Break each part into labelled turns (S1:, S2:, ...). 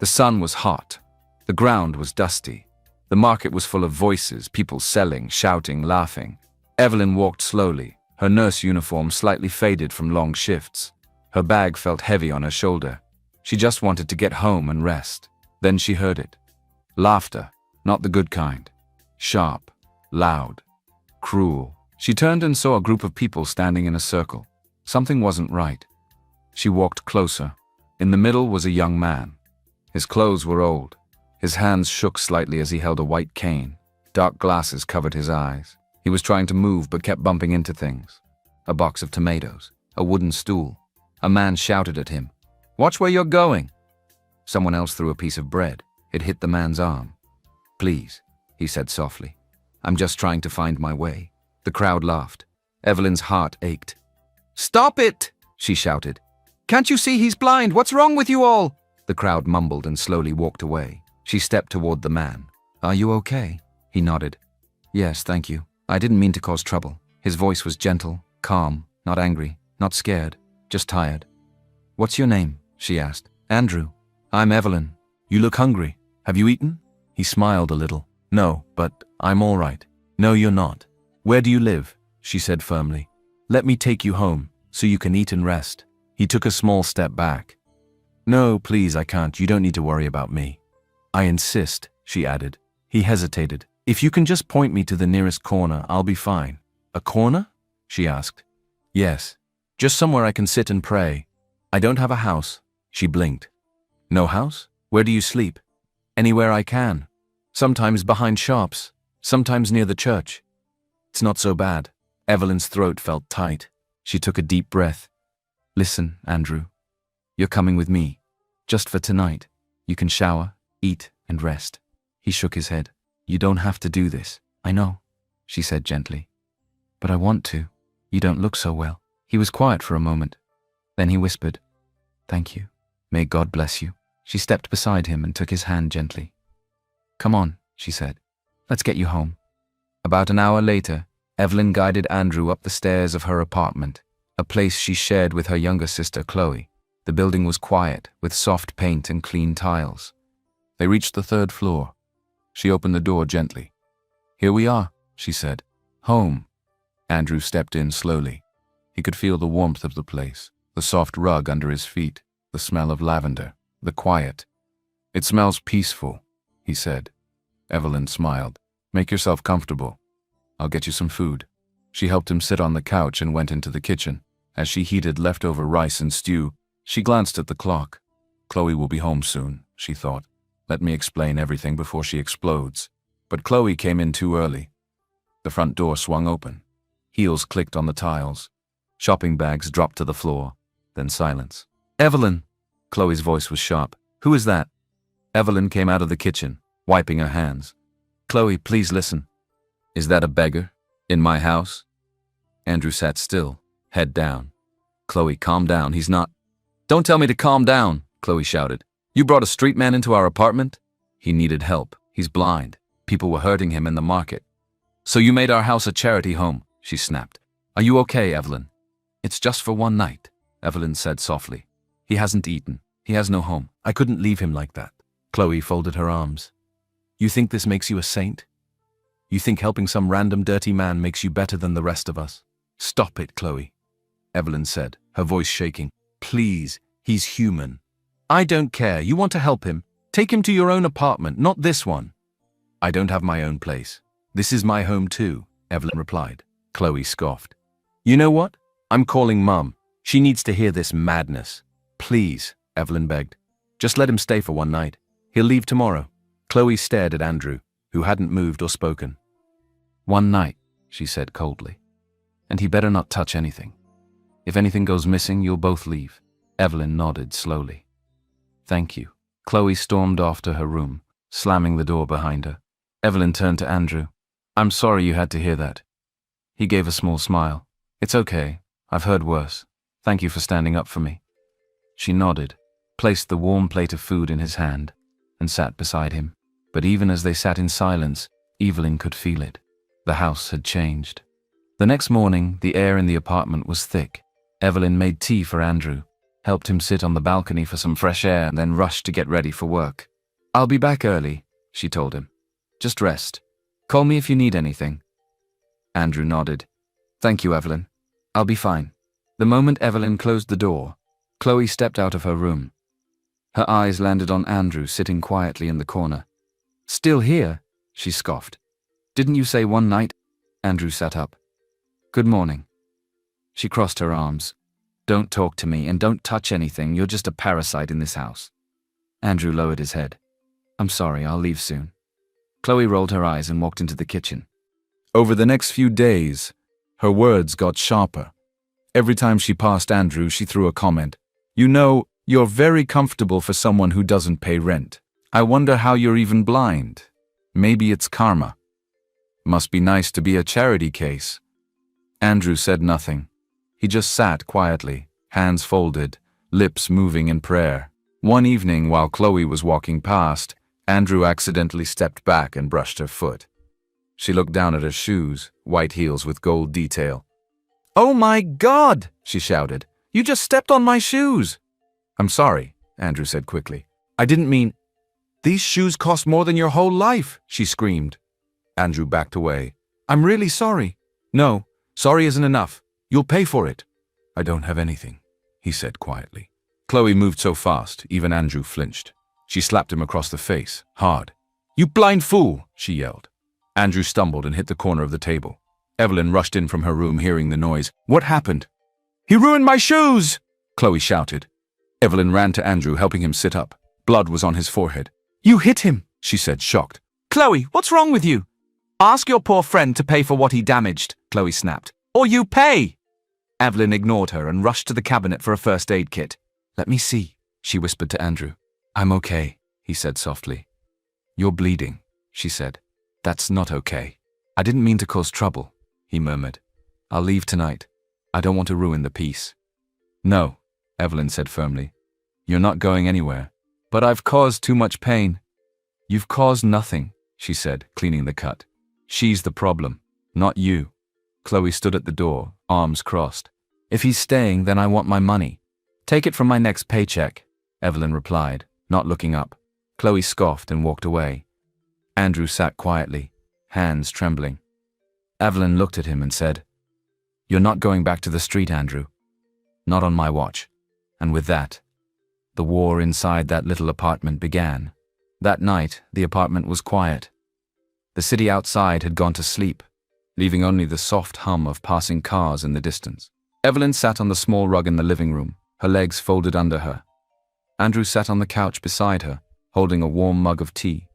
S1: The sun was hot. The ground was dusty. The market was full of voices, people selling, shouting, laughing. Evelyn walked slowly, her nurse uniform slightly faded from long shifts. Her bag felt heavy on her shoulder. She just wanted to get home and rest. Then she heard it. Laughter, not the good kind. Sharp, loud, cruel. She turned and saw a group of people standing in a circle. Something wasn't right. She walked closer. In the middle was a young man. His clothes were old. His hands shook slightly as he held a white cane. Dark glasses covered his eyes. He was trying to move but kept bumping into things. A box of tomatoes, a wooden stool. A man shouted at him, "Watch where you're going!" Someone else threw a piece of bread. It hit the man's arm. "Please," he said softly. "I'm just trying to find my way." The crowd laughed. Evelyn's heart ached. "Stop it!" she shouted. "Can't you see he's blind? What's wrong with you all?" The crowd mumbled and slowly walked away. She stepped toward the man. "Are you okay?" He nodded. "Yes, thank you. I didn't mean to cause trouble." His voice was gentle, calm, not angry, not scared, just tired. "What's your name?" she asked. "Andrew." "I'm Evelyn. You look hungry. Have you eaten?" He smiled a little. "No, but I'm all right." "No, you're not." "Where do you live?" she said firmly. "Let me take you home, so you can eat and rest." He took a small step back. "No, please, I can't. You don't need to worry about me." "I insist," she added. He hesitated. "If you can just point me to the nearest corner, I'll be fine." "A corner?" she asked. "Yes. Just somewhere I can sit and pray. I don't have a house." She blinked. "No house? Where do you sleep?" "Anywhere I can. Sometimes behind shops, sometimes near the church." "It's not so bad." Evelyn's throat felt tight. She took a deep breath. "Listen, Andrew. You're coming with me. Just for tonight. You can shower, eat, and rest." He shook his head. "You don't have to do this." "I know," she said gently. "But I want to. You don't look so well." He was quiet for a moment. Then he whispered, "Thank you. May God bless you." She stepped beside him and took his hand gently. "Come on," she said. "Let's get you home." About an hour later, Evelyn guided Andrew up the stairs of her apartment, a place she shared with her younger sister Chloe. The building was quiet, with soft paint and clean tiles. They reached the 3rd floor. She opened the door gently. "Here we are," she said. "Home." Andrew stepped in slowly. He could feel the warmth of the place, the soft rug under his feet, the smell of lavender, the quiet. "It smells peaceful," he said. Evelyn smiled. "Make yourself comfortable. I'll get you some food." She helped him sit on the couch and went into the kitchen. As she heated leftover rice and stew, she glanced at the clock. Chloe will be home soon, she thought. Let me explain everything before she explodes. But Chloe came in too early. The front door swung open. Heels clicked on the tiles. Shopping bags dropped to the floor. Then silence. "Evelyn!" Chloe's voice was sharp. "Who is that?" Evelyn came out of the kitchen, wiping her hands. "Chloe, please listen." "Is that a beggar? In my house?" Andrew sat still, head down. "Chloe, calm down. He's not—" "Don't tell me to calm down," Chloe shouted. "You brought a street man into our apartment?" "He needed help. He's blind. People were hurting him in the market." "So you made our house a charity home," she snapped. "Are you okay, Evelyn?" "It's just for one night," Evelyn said softly. "He hasn't eaten. He has no home. I couldn't leave him like that." Chloe folded her arms. "You think this makes you a saint? You think helping some random dirty man makes you better than the rest of us?" "Stop it, Chloe," Evelyn said, her voice shaking. "Please, he's human." "I don't care. You want to help him. Take him to your own apartment, not this one." "I don't have my own place. This is my home too," Evelyn replied. Chloe scoffed. "You know what? I'm calling Mum. She needs to hear this madness." "Please," Evelyn begged. "Just let him stay for one night. He'll leave tomorrow." Chloe stared at Andrew, who hadn't moved or spoken. "One night," she said coldly. "And he better not touch anything. If anything goes missing, you'll both leave." Evelyn nodded slowly. "Thank you." Chloe stormed off to her room, slamming the door behind her. Evelyn turned to Andrew. "I'm sorry you had to hear that." He gave a small smile. "It's okay. I've heard worse. Thank you for standing up for me." She nodded, placed the warm plate of food in his hand, and sat beside him. But even as they sat in silence, Evelyn could feel it. The house had changed. The next morning, the air in the apartment was thick. Evelyn made tea for Andrew. helped him sit on the balcony for some fresh air, and then rushed to get ready for work. "I'll be back early," she told him. "Just rest. Call me if you need anything." Andrew nodded. "Thank you, Evelyn. I'll be fine." The moment Evelyn closed the door, Chloe stepped out of her room. Her eyes landed on Andrew sitting quietly in the corner. "Still here?" she scoffed. "Didn't you say one night?" Andrew sat up. "Good morning." She crossed her arms. "Don't talk to me and don't touch anything. You're just a parasite in this house." Andrew lowered his head. "I'm sorry, I'll leave soon." Chloe rolled her eyes and walked into the kitchen. Over the next few days, her words got sharper. Every time she passed Andrew, she threw a comment. "You know, you're very comfortable for someone who doesn't pay rent. I wonder how you're even blind. Maybe it's karma. Must be nice to be a charity case." Andrew said nothing. He just sat quietly, hands folded, lips moving in prayer. One evening, while Chloe was walking past, Andrew accidentally stepped back and brushed her foot. She looked down at her shoes, white heels with gold detail. "Oh my God!" she shouted. "You just stepped on my shoes!" "I'm sorry," Andrew said quickly. "I didn't mean—" "These shoes cost more than your whole life," she screamed. Andrew backed away. "I'm really sorry." "No, sorry isn't enough. You'll pay for it." "I don't have anything," he said quietly. Chloe moved so fast, even Andrew flinched. She slapped him across the face, hard. "You blind fool!" she yelled. Andrew stumbled and hit the corner of the table. Evelyn rushed in from her room, hearing the noise. "What happened?" "He ruined my shoes!" Chloe shouted. Evelyn ran to Andrew, helping him sit up. Blood was on his forehead. "You hit him," she said, shocked. "Chloe, what's wrong with you?" "Ask your poor friend to pay for what he damaged," Chloe snapped. "Or you pay!" Evelyn ignored her and rushed to the cabinet for a first aid kit. "Let me see," she whispered to Andrew. "I'm okay," he said softly. "You're bleeding," she said. "That's not okay." "I didn't mean to cause trouble," he murmured. "I'll leave tonight. I don't want to ruin the peace." "No," Evelyn said firmly. "You're not going anywhere. But I've caused too much pain." "You've caused nothing," she said, cleaning the cut. "She's the problem, not you." Chloe stood at the door, arms crossed. "If he's staying, then I want my money." "Take it from my next paycheck," Evelyn replied, not looking up. Chloe scoffed and walked away. Andrew sat quietly, hands trembling. Evelyn looked at him and said, "You're not going back to the street, Andrew. Not on my watch." And with that, the war inside that little apartment began. That night, the apartment was quiet. The city outside had gone to sleep, leaving only the soft hum of passing cars in the distance. Evelyn sat on the small rug in the living room, her legs folded under her. Andrew sat on the couch beside her, holding a warm mug of tea.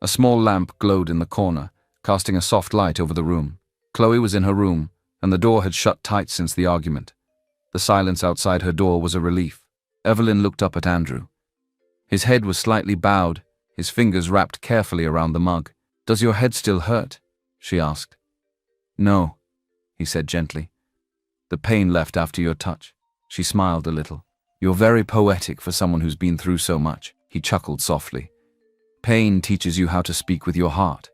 S1: A small lamp glowed in the corner, casting a soft light over the room. Chloe was in her room, and the door had shut tight since the argument. The silence outside her door was a relief. Evelyn looked up at Andrew. His head was slightly bowed, his fingers wrapped carefully around the mug. "Does your head still hurt?" she asked. "No," he said gently. "The pain left after your touch." She smiled a little. "You're very poetic for someone who's been through so much." He chuckled softly. "Pain teaches you how to speak with your heart."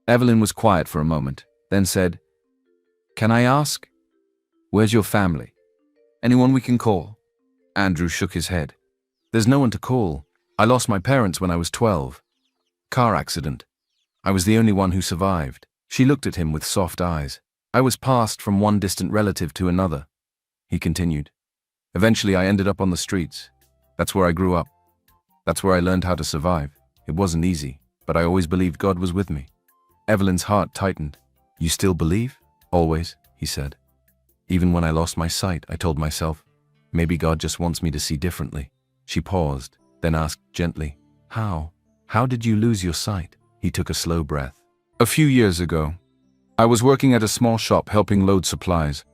S1: Evelyn was quiet for a moment, then said, "Can I ask? Where's your family? Anyone we can call?" Andrew shook his head. "There's no one to call. I lost my parents when I was 12. Car accident. I was the only one who survived." She looked at him with soft eyes. "I was passed from one distant relative to another," he continued. "Eventually I ended up on the streets. That's where I grew up. That's where I learned how to survive. It wasn't easy, but I always believed God was with me." Evelyn's heart tightened. "You still believe?" "Always," he said. "Even when I lost my sight, I told myself, maybe God just wants me to see differently." She paused, then asked gently, "How? How did you lose your sight?" He took a slow breath. "A few years ago, I was working at a small shop helping load supplies.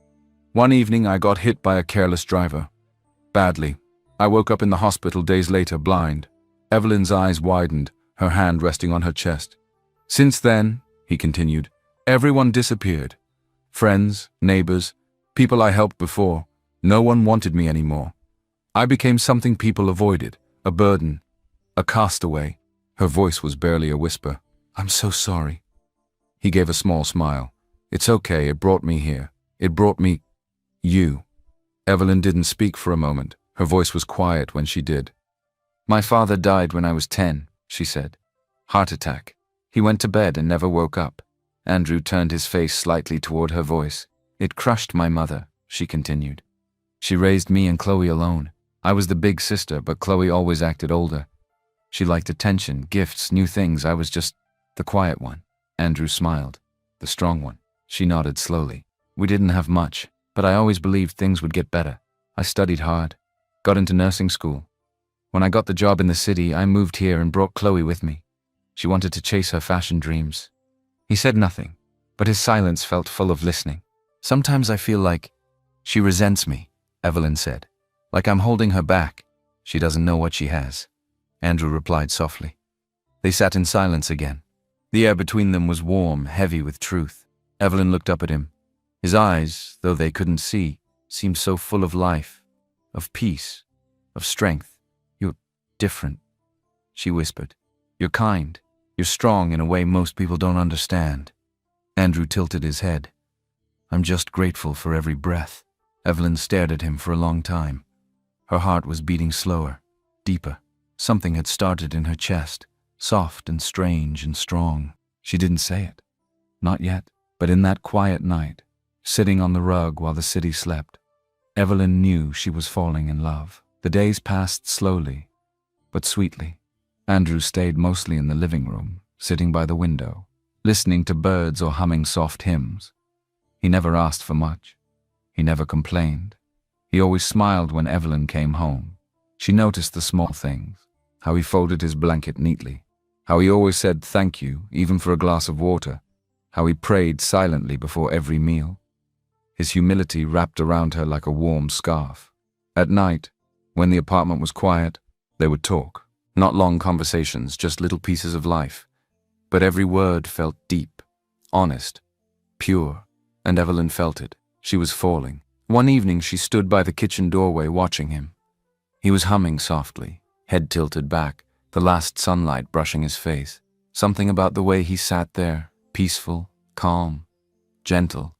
S1: One evening I got hit by a careless driver. Badly. I woke up in the hospital days later, blind." Evelyn's eyes widened, her hand resting on her chest. "Since then," he continued, "everyone disappeared. Friends, neighbors, people I helped before. No one wanted me anymore. I became something people avoided, a burden, a castaway." Her voice was barely a whisper. "I'm so sorry." He gave a small smile. "It's okay, it brought me here. It brought me you." Evelyn didn't speak for a moment, Her voice was quiet when she did. "My father died when I was 10, she said. "Heart attack. He went to bed and never woke up." Andrew turned his face slightly toward her voice. "It crushed my mother," she continued. "She raised me and Chloe alone. I was the big sister, but Chloe always acted older. She liked attention, gifts, new things. I was just the quiet one." Andrew smiled. "The strong one." She nodded slowly. "We didn't have much, but I always believed things would get better. I studied hard, got into nursing school. When I got the job in the city, I moved here and brought Chloe with me. She wanted to chase her fashion dreams." He said nothing, but his silence felt full of listening. "Sometimes I feel like she resents me," Evelyn said. "Like I'm holding her back. She doesn't know what she has." Andrew replied softly. They sat in silence again. The air between them was warm, heavy with truth. Evelyn looked up at him. His eyes, though they couldn't see, seemed so full of life, of peace, of strength. "You're different," she whispered. "You're kind. You're strong in a way most people don't understand." Andrew tilted his head. "I'm just grateful for every breath." Evelyn stared at him for a long time. Her heart was beating slower, deeper. Something had started in her chest, soft and strange and strong. She didn't say it. Not yet. But in that quiet night, sitting on the rug while the city slept, Evelyn knew she was falling in love. The days passed slowly, but sweetly. Andrew stayed mostly in the living room, sitting by the window, listening to birds or humming soft hymns. He never asked for much. He never complained. He always smiled when Evelyn came home. She noticed the small things, how he folded his blanket neatly, how he always said thank you, even for a glass of water, how he prayed silently before every meal. His humility wrapped around her like a warm scarf. At night, when the apartment was quiet, they would talk. Not long conversations, just little pieces of life. But every word felt deep, honest, pure, and Evelyn felt it. She was falling. One evening she stood by the kitchen doorway watching him. He was humming softly, head tilted back, the last sunlight brushing his face. Something about the way he sat there, peaceful, calm, gentle,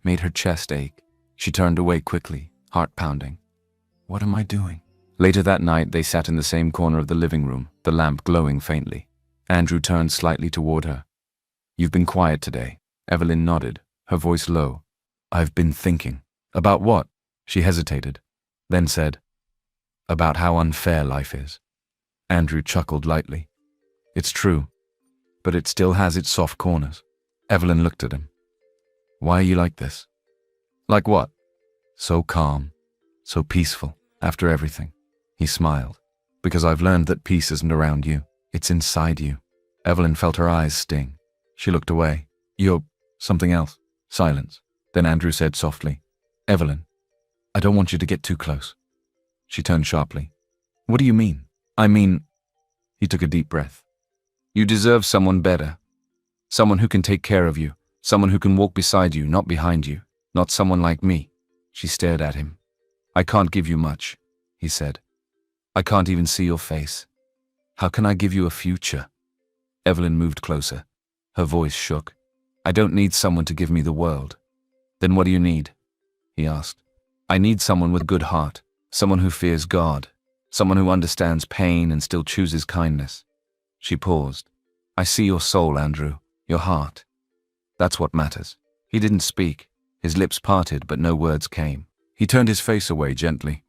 S1: made her chest ache. She turned away quickly, heart pounding. What am I doing? Later that night, they sat in the same corner of the living room, the lamp glowing faintly. Andrew turned slightly toward her. "You've been quiet today." Evelyn nodded, her voice low. "I've been thinking." "About what?" She hesitated, then said, "About how unfair life is." Andrew chuckled lightly. "It's true, but it still has its soft corners." Evelyn looked at him. "Why are you like this?" "Like what?" "So calm, so peaceful, after everything." He smiled. "Because I've learned that peace isn't around you. It's inside you." Evelyn felt her eyes sting. She looked away. "You're something else." Silence. Then Andrew said softly, "Evelyn, I don't want you to get too close." She turned sharply. "What do you mean?" "I mean..." He took a deep breath. "You deserve someone better. Someone who can take care of you. Someone who can walk beside you, not behind you. Not someone like me." She stared at him. "I can't give you much," he said. "I can't even see your face. How can I give you a future?" Evelyn moved closer. Her voice shook. "I don't need someone to give me the world." "Then what do you need?" he asked. "I need someone with a good heart. Someone who fears God. Someone who understands pain and still chooses kindness." She paused. "I see your soul, Andrew. Your heart. That's what matters." He didn't speak. His lips parted, but no words came. He turned his face away gently.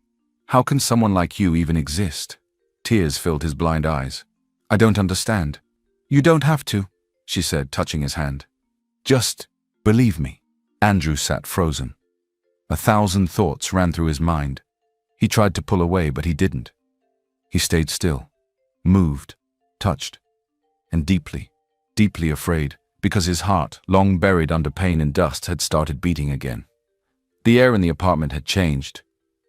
S1: "How can someone like you even exist?" Tears filled his blind eyes. "I don't understand." "You don't have to," she said, touching his hand. "Just believe me." Andrew sat frozen. 1,000 thoughts ran through his mind. He tried to pull away, but he didn't. He stayed still, moved, touched, and deeply, deeply afraid, because his heart, long buried under pain and dust, had started beating again. The air in the apartment had changed.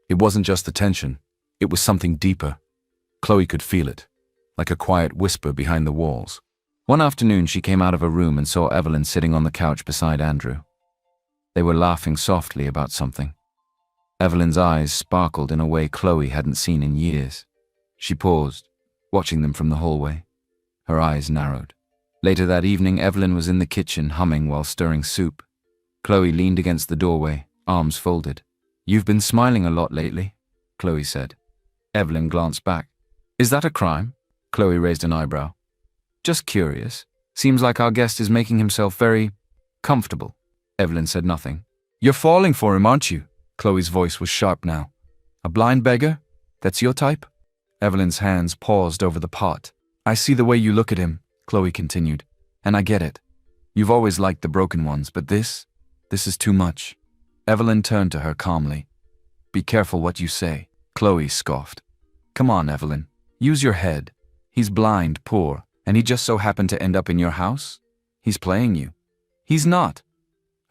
S1: It wasn't just the tension. It was something deeper. Chloe could feel it, like a quiet whisper behind the walls. One afternoon she came out of her room and saw Evelyn sitting on the couch beside Andrew. They were laughing softly about something. Evelyn's eyes sparkled in a way Chloe hadn't seen in years. She paused, watching them from the hallway. Her eyes narrowed. Later that evening, Evelyn was in the kitchen humming while stirring soup. Chloe leaned against the doorway, arms folded. "You've been smiling a lot lately." Chloe said. Evelyn glanced back. Is that a crime? Chloe raised an eyebrow. Just curious. Seems like our guest is making himself very comfortable. Evelyn said nothing. You're falling for him, aren't you? Chloe's voice was sharp now. A blind beggar? That's your type? Evelyn's hands paused over the pot. I see the way you look at him, Chloe continued, and I get it. You've always liked the broken ones, but this is too much. Evelyn turned to her calmly. Be careful what you say, Chloe scoffed. Come on, Evelyn. Use your head. He's blind, poor, and he just so happened to end up in your house? He's playing you. He's not.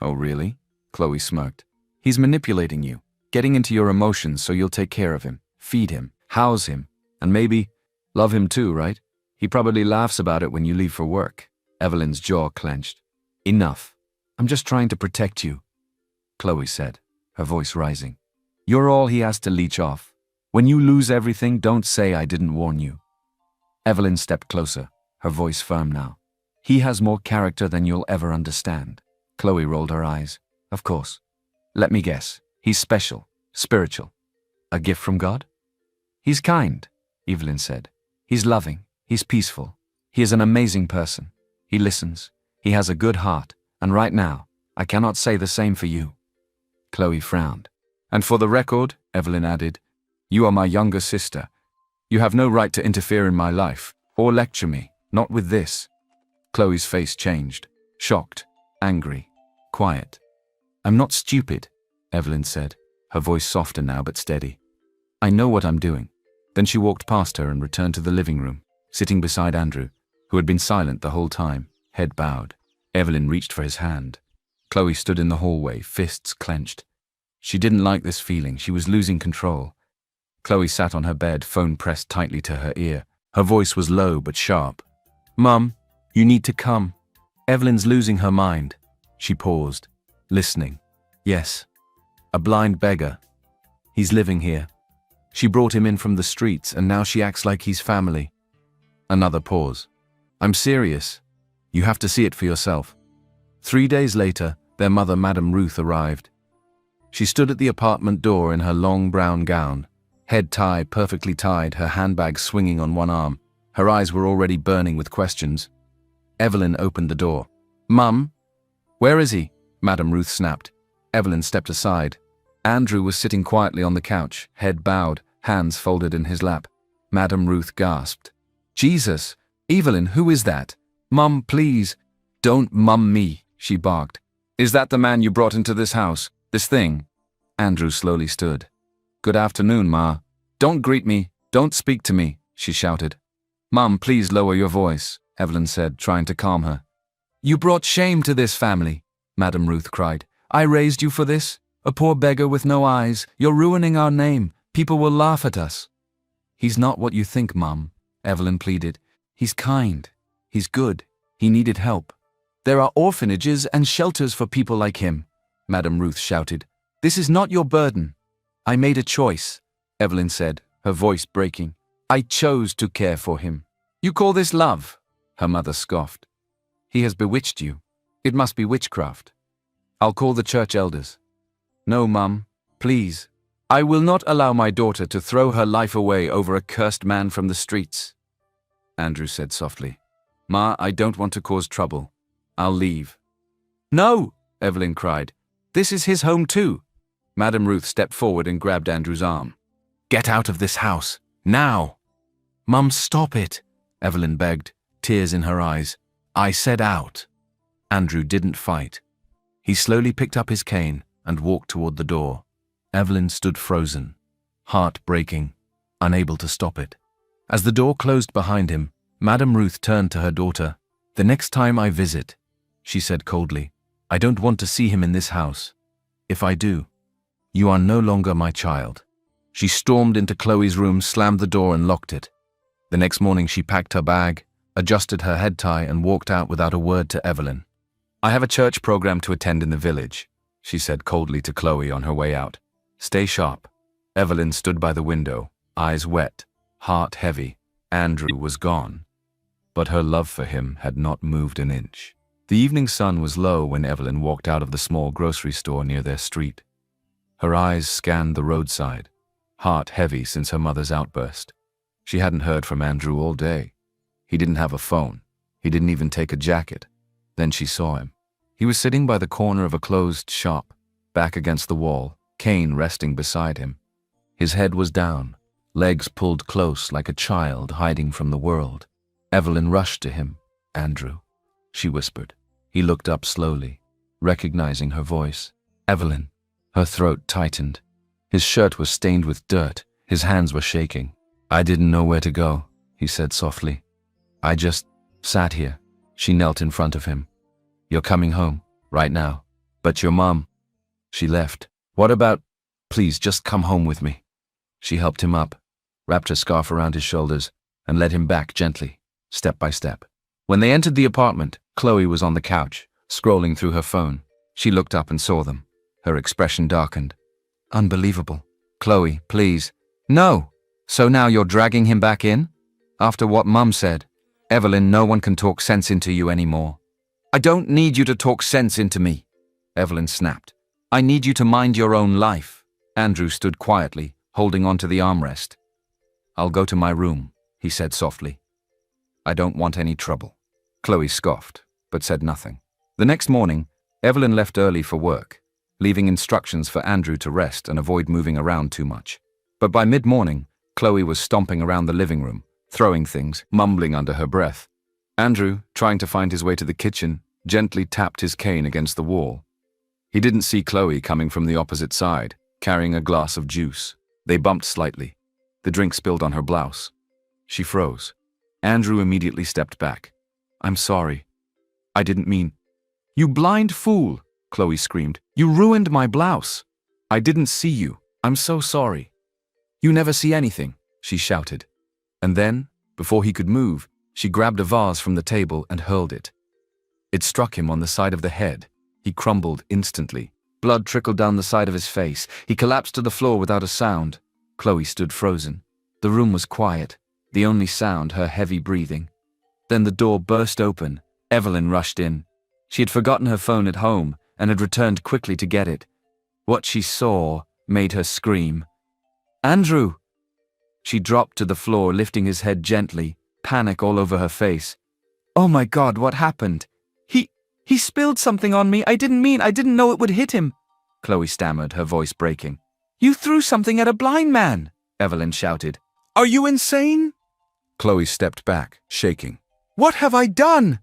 S1: Oh, really? Chloe smirked. He's manipulating you, getting into your emotions so you'll take care of him, feed him, house him, and maybe love him too, right? He probably laughs about it when you leave for work. Evelyn's jaw clenched. Enough. I'm just trying to protect you, Chloe said, her voice rising. You're all he has to leech off. When you lose everything, don't say I didn't warn you. Evelyn stepped closer, her voice firm now. He has more character than you'll ever understand. Chloe rolled her eyes. Of course. Let me guess. He's special, spiritual. A gift from God? He's kind, Evelyn said. He's loving. He's peaceful. He is an amazing person. He listens. He has a good heart. And right now, I cannot say the same for you. Chloe frowned. And for the record, Evelyn added, you are my younger sister. You have no right to interfere in my life, or lecture me, not with this. Chloe's face changed, shocked, angry, quiet. I'm not stupid, Evelyn said, her voice softer now but steady. I know what I'm doing. Then she walked past her and returned to the living room, sitting beside Andrew, who had been silent the whole time, head bowed. Evelyn reached for his hand. Chloe stood in the hallway, fists clenched. She didn't like this feeling. She was losing control. Chloe sat on her bed, phone pressed tightly to her ear. Her voice was low but sharp. Mum, you need to come. Evelyn's losing her mind. She paused, listening. Yes, a blind beggar. He's living here. She brought him in from the streets, and now she acts like he's family. Another pause. I'm serious. You have to see it for yourself. 3 days later, their mother, Madame Ruth, arrived. She stood at the apartment door in her long brown gown, head tie perfectly tied, her handbag swinging on one arm. Her eyes were already burning with questions. Evelyn opened the door. Mum? Where is he? Madame Ruth snapped. Evelyn stepped aside. Andrew was sitting quietly on the couch, head bowed, hands folded in his lap. Madame Ruth gasped. Jesus! Evelyn, who is that? Mum, please. Don't mum me, she barked. Is that the man you brought into this house? This thing? Andrew slowly stood. Good afternoon, Ma. Don't greet me. Don't speak to me, she shouted. Mum, please lower your voice, Evelyn said, trying to calm her. You brought shame to this family, Madame Ruth cried. I raised you for this? A poor beggar with no eyes. You're ruining our name. People will laugh at us. He's not what you think, Mum, Evelyn pleaded. He's kind. He's good. He needed help. There are orphanages and shelters for people like him, Madame Ruth shouted. This is not your burden. I made a choice, Evelyn said, her voice breaking. I chose to care for him. You call this love? Her mother scoffed. He has bewitched you. It must be witchcraft. I'll call the church elders. No, Mum, please. I will not allow my daughter to throw her life away over a cursed man from the streets. Andrew said softly. Ma, I don't want to cause trouble. I'll leave. No, Evelyn cried. This is his home too. Madame Ruth stepped forward and grabbed Andrew's arm. Get out of this house, now. Mum, stop it, Evelyn begged, tears in her eyes. I said out. Andrew didn't fight. He slowly picked up his cane and walked toward the door. Evelyn stood frozen, heart breaking, unable to stop it. As the door closed behind him, Madame Ruth turned to her daughter. The next time I visit, she said coldly, I don't want to see him in this house. If I do, you are no longer my child. She stormed into Chloe's room, slammed the door and locked it. The next morning she packed her bag, adjusted her head tie and walked out without a word to Evelyn. I have a church program to attend in the village, she said coldly to Chloe on her way out. Stay sharp. Evelyn stood by the window, eyes wet, heart heavy. Andrew was gone, but her love for him had not moved an inch. The evening sun was low when Evelyn walked out of the small grocery store near their street. Her eyes scanned the roadside. heart heavy since her mother's outburst. She hadn't heard from Andrew all day. He didn't have a phone. He didn't even take a jacket. Then she saw him. He was sitting by the corner of a closed shop, back against the wall, Kane resting beside him. His head was down, legs pulled close like a child hiding from the world. Evelyn rushed to him. "Andrew," she whispered. He looked up slowly, recognizing her voice. "Evelyn." Her throat tightened. His shirt was stained with dirt. His hands were shaking. "I didn't know where to go," he said softly. "I just sat here." She knelt in front of him. "You're coming home, right now. But your mom, she left. What about, please just come home with me." She helped him up, wrapped her scarf around his shoulders, and led him back gently, step by step. When they entered the apartment, Chloe was on the couch, scrolling through her phone. She looked up and saw them. Her expression darkened. "Unbelievable. Chloe, please." "No. So now you're dragging him back in? After what Mum said? Evelyn, no one can talk sense into you anymore." "I don't need you to talk sense into me," Evelyn snapped. "I need you to mind your own life." Andrew stood quietly, holding onto the armrest. "I'll go to my room," he said softly. "I don't want any trouble." Chloe scoffed, but said nothing. The next morning, Evelyn left early for work, leaving instructions for Andrew to rest and avoid moving around too much. But by mid-morning, Chloe was stomping around the living room, throwing things, mumbling under her breath. Andrew, trying to find his way to the kitchen, gently tapped his cane against the wall. He didn't see Chloe coming from the opposite side, carrying a glass of juice. They bumped slightly. The drink spilled on her blouse. She froze. Andrew immediately stepped back. "I'm sorry. I didn't mean—" "You blind fool!" Chloe screamed. "You ruined my blouse. I didn't see you. I'm so sorry." "You never see anything," she shouted. And then, before he could move, she grabbed a vase from the table and hurled it. It struck him on the side of the head. He crumbled instantly. Blood trickled down the side of his face. He collapsed to the floor without a sound. Chloe stood frozen. The room was quiet, the only sound her heavy breathing. Then the door burst open. Evelyn rushed in. She had forgotten her phone at home and had returned quickly to get it. What she saw made her scream. "Andrew!" She dropped to the floor, lifting his head gently, panic all over her face. "Oh my God, what happened? He spilled something on me. I didn't know it would hit him," Chloe stammered, her voice breaking. "You threw something at a blind man," Evelyn shouted. "Are you insane?" Chloe stepped back, shaking. "What have I done?"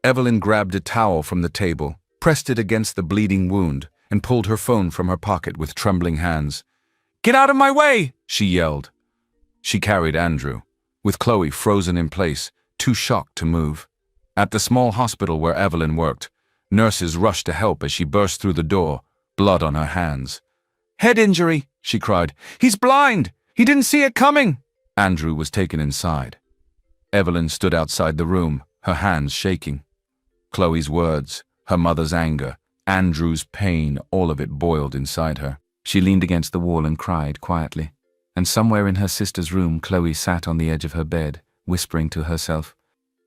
S1: Evelyn grabbed a towel from the table, pressed it against the bleeding wound, and pulled her phone from her pocket with trembling hands. "Get out of my way!" she yelled. She carried Andrew, with Chloe frozen in place, too shocked to move. At the small hospital where Evelyn worked, nurses rushed to help as she burst through the door, blood on her hands. "Head injury," she cried. "He's blind! He didn't see it coming!" Andrew was taken inside. Evelyn stood outside the room, her hands shaking. Chloe's words, her mother's anger, Andrew's pain, all of it boiled inside her. She leaned against the wall and cried quietly. And somewhere in her sister's room, Chloe sat on the edge of her bed, whispering to herself,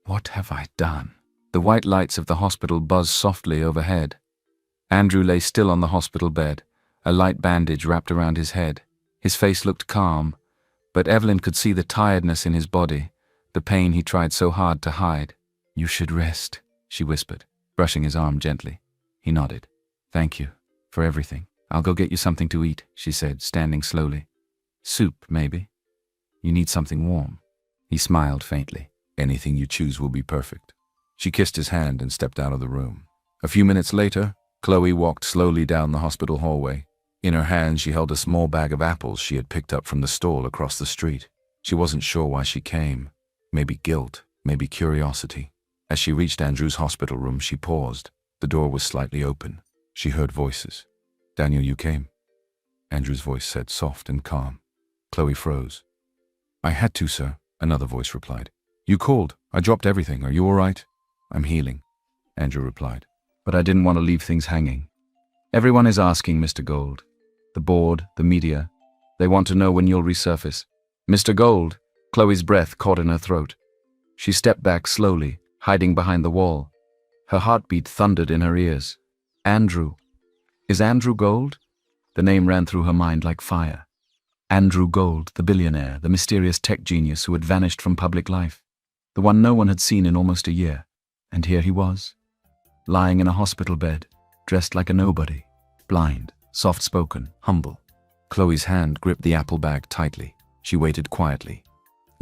S1: "What have I done?" The white lights of the hospital buzzed softly overhead. Andrew lay still on the hospital bed, a light bandage wrapped around his head. His face looked calm, but Evelyn could see the tiredness in his body, the pain he tried so hard to hide. "You should rest," she whispered, brushing his arm gently. He nodded. "Thank you for everything. I'll go get you something to eat," she said, standing slowly. "Soup, maybe? You need something warm." He smiled faintly. "Anything you choose will be perfect." She kissed his hand and stepped out of the room. A few minutes later, Chloe walked slowly down the hospital hallway. In her hand, she held a small bag of apples she had picked up from the stall across the street. She wasn't sure why she came. Maybe guilt, maybe curiosity. As she reached Andrew's hospital room, she paused. The door was slightly open. She heard voices. "Daniel, you came?" Andrew's voice said, soft and calm. Chloe froze. "I had to, sir," another voice replied. "You called. I dropped everything. Are you all right?" "I'm healing," Andrew replied. "But I didn't want to leave things hanging. Everyone is asking, Mr. Gold. The board, the media. They want to know when you'll resurface." "Mr. Gold," Chloe's breath caught in her throat. She stepped back slowly, hiding behind the wall. Her heartbeat thundered in her ears. "Andrew. Is Andrew Gold?" The name ran through her mind like fire.
S2: Andrew Gold, the billionaire, the mysterious tech genius who had vanished from public life, the one no one had seen in almost a year. And here he was, lying in a hospital bed, dressed like a nobody, blind, soft-spoken, humble.
S1: Chloe's hand gripped the apple bag tightly. She waited quietly,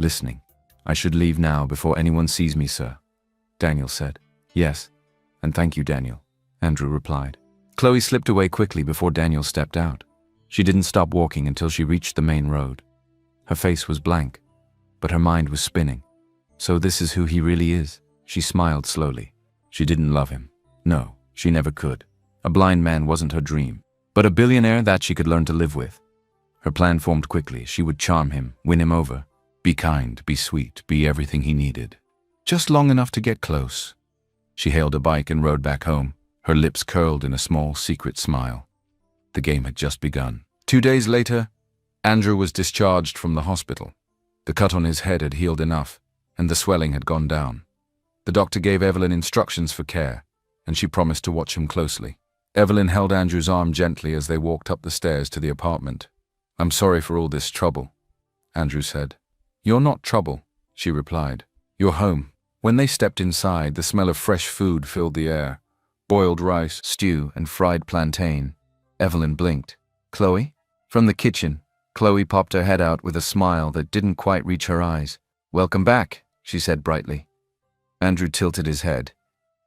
S1: listening. "I should leave now before anyone sees me, sir," Daniel said. "Yes, and thank you, Daniel," Andrew replied. Chloe slipped away quickly before Daniel stepped out. She didn't stop walking until she reached the main road. Her face was blank, but her mind was spinning. So this is who he really is. She smiled slowly. She didn't love him. No, she never could. A blind man wasn't her dream, but a billionaire that she could learn to live with. Her plan formed quickly. She would charm him, win him over. Be kind, be sweet, be everything he needed. Just long enough to get close. She hailed a bike and rode back home, her lips curled in a small, secret smile. The game had just begun. 2 days later, Andrew was discharged from the hospital. The cut on his head had healed enough, and the swelling had gone down. The doctor gave Evelyn instructions for care, and she promised to watch him closely. Evelyn held Andrew's arm gently as they walked up the stairs to the apartment. "I'm sorry for all this trouble," Andrew said. "You're not trouble," she replied. "You're home." When they stepped inside, the smell of fresh food filled the air. Boiled rice, stew, and fried plantain. Evelyn blinked. "Chloe?" From the kitchen, Chloe popped her head out with a smile that didn't quite reach her eyes. "Welcome back," she said brightly. Andrew tilted his head.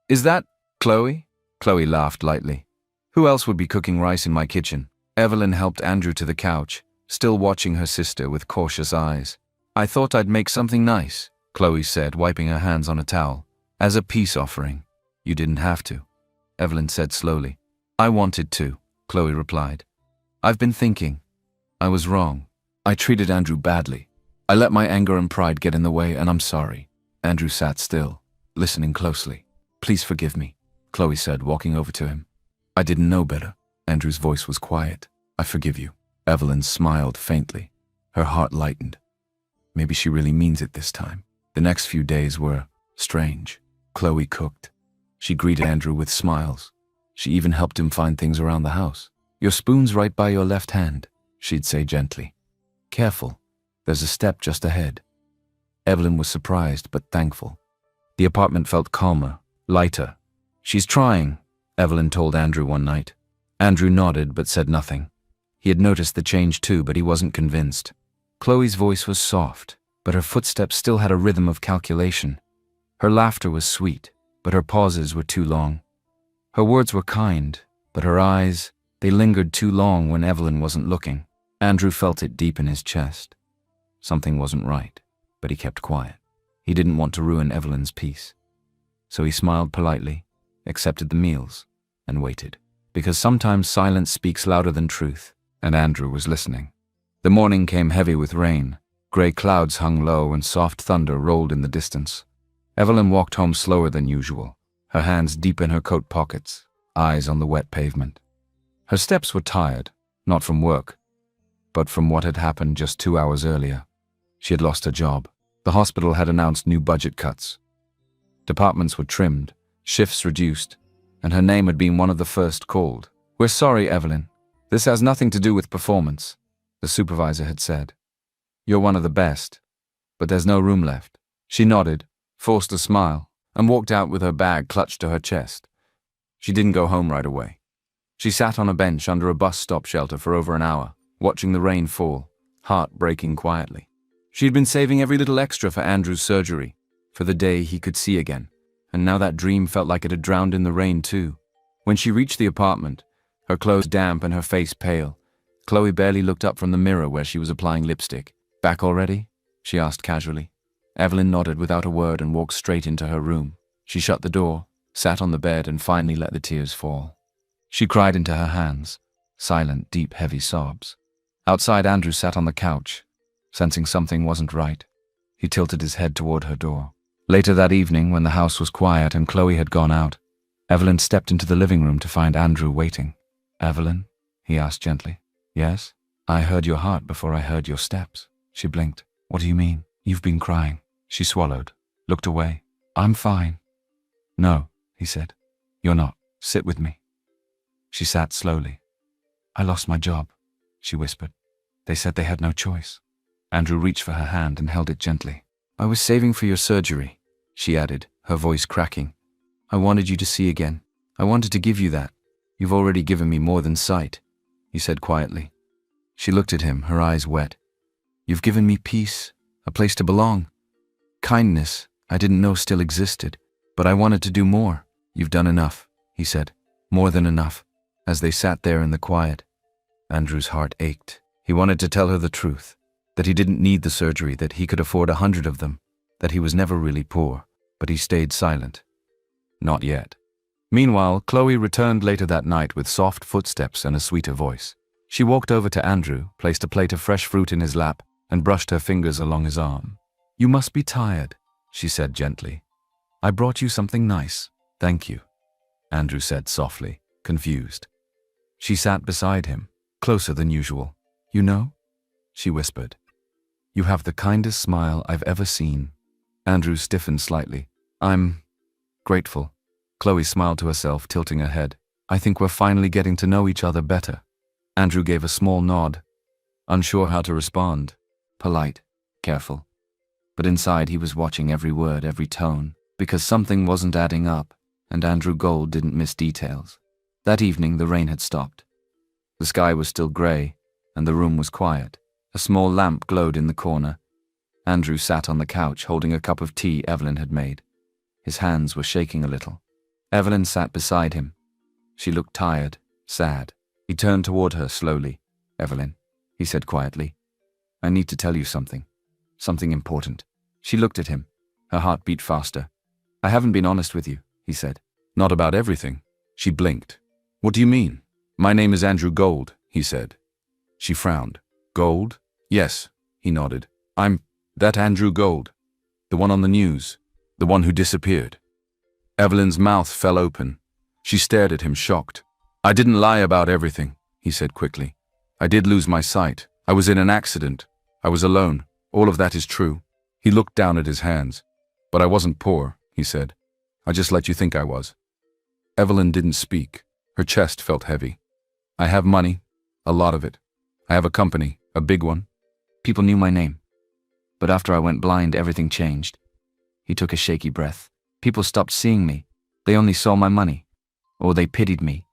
S1: "Is that Chloe?" Chloe laughed lightly. "Who else would be cooking rice in my kitchen?" Evelyn helped Andrew to the couch, still watching her sister with cautious eyes. "I thought I'd make something nice," Chloe said, wiping her hands on a towel. "As a peace offering." "You didn't have to," Evelyn said slowly. "I wanted to," Chloe replied. "I've been thinking. I was wrong. I treated Andrew badly. I let my anger and pride get in the way, and I'm sorry." Andrew sat still, listening closely. "Please forgive me," Chloe said, walking over to him. "I didn't know better." Andrew's voice was quiet. "I forgive you." Evelyn smiled faintly. Her heart lightened. Maybe she really means it this time. The next few days were strange. Chloe cooked. She greeted Andrew with smiles. She even helped him find things around the house. "Your spoon's right by your left hand," she'd say gently. "Careful, there's a step just ahead." Evelyn was surprised but thankful. The apartment felt calmer, lighter. "She's trying," Evelyn told Andrew one night. Andrew nodded but said nothing. He had noticed the change too, but he wasn't convinced. Chloe's voice was soft, but her footsteps still had a rhythm of calculation. Her laughter was sweet, but her pauses were too long. Her words were kind, but her eyes, they lingered too long when Evelyn wasn't looking. Andrew felt it deep in his chest. Something wasn't right, but he kept quiet. He didn't want to ruin Evelyn's peace. So he smiled politely, accepted the meals, and waited. Because sometimes silence speaks louder than truth, and Andrew was listening. The morning came heavy with rain. Grey clouds hung low and soft thunder rolled in the distance. Evelyn walked home slower than usual, her hands deep in her coat pockets, eyes on the wet pavement. Her steps were tired, not from work, but from what had happened just 2 hours earlier. She had lost her job. The hospital had announced new budget cuts. Departments were trimmed, shifts reduced, and her name had been one of the first called. "We're sorry, Evelyn. This has nothing to do with performance," the supervisor had said. "You're one of the best, but there's no room left." She nodded, forced a smile, and walked out with her bag clutched to her chest. She didn't go home right away. She sat on a bench under a bus stop shelter for over an hour, watching the rain fall, heart breaking quietly. She'd been saving every little extra for Andrew's surgery, for the day he could see again, and now that dream felt like it had drowned in the rain too. When she reached the apartment, her clothes damp and her face pale, Chloe barely looked up from the mirror where she was applying lipstick. "Back already?" she asked casually. Evelyn nodded without a word and walked straight into her room. She shut the door, sat on the bed, and finally let the tears fall. She cried into her hands, silent, deep, heavy sobs. Outside, Andrew sat on the couch, sensing something wasn't right. He tilted his head toward her door. Later that evening, when the house was quiet and Chloe had gone out, Evelyn stepped into the living room to find Andrew waiting. "Evelyn?" he asked gently. "Yes?" "I heard your heart before I heard your steps." She blinked. "What do you mean?" "You've been crying." She swallowed, looked away. "I'm fine." "No," he said. "You're not. Sit with me." She sat slowly. "I lost my job," she whispered. They said they had no choice. Andrew reached for her hand and held it gently. I was saving for your surgery, she added, her voice cracking. I wanted you to see again. I wanted to give you that. You've already given me more than sight, he said quietly. She looked at him, her eyes wet. You've given me peace, a place to belong. Kindness I didn't know still existed, but I wanted to do more. You've done enough, he said. More than enough. As they sat there in the quiet, Andrew's heart ached. He wanted to tell her the truth, that he didn't need the surgery, that he could afford 100 of them, that he was never really poor, but he stayed silent. Not yet. Meanwhile, Chloe returned later that night with soft footsteps and a sweeter voice. She walked over to Andrew, placed a plate of fresh fruit in his lap, and brushed her fingers along his arm. You must be tired, she said gently. I brought you something nice. Thank you, Andrew said softly, confused. She sat beside him, closer than usual. You know, she whispered. You have the kindest smile I've ever seen. Andrew stiffened slightly. I'm grateful. Chloe smiled to herself, tilting her head. I think we're finally getting to know each other better. Andrew gave a small nod, unsure how to respond. Polite, careful. But inside he was watching every word, every tone, because something wasn't adding up, and Andrew Gold didn't miss details. That evening the rain had stopped. The sky was still grey, and the room was quiet. A small lamp glowed in the corner. Andrew sat on the couch holding a cup of tea Evelyn had made. His hands were shaking a little. Evelyn sat beside him. She looked tired, sad. He turned toward her slowly. Evelyn, he said quietly, I need to tell you something. Something important. She looked at him. Her heart beat faster. I haven't been honest with you, he said. Not about everything. She blinked. What do you mean? My name is Andrew Gold, he said. She frowned. Gold? Yes, he nodded. I'm that Andrew Gold. The one on the news. The one who disappeared. Evelyn's mouth fell open. She stared at him, shocked. I didn't lie about everything, he said quickly. I did lose my sight. I was in an accident. I was alone. All of that is true. He looked down at his hands. But I wasn't poor, he said. I just let you think I was. Evelyn didn't speak. Her chest felt heavy. I have money, a lot of it. I have a company, a big one. People knew my name. But after I went blind, everything changed. He took a shaky breath. People stopped seeing me. They only saw my money. Or they pitied me.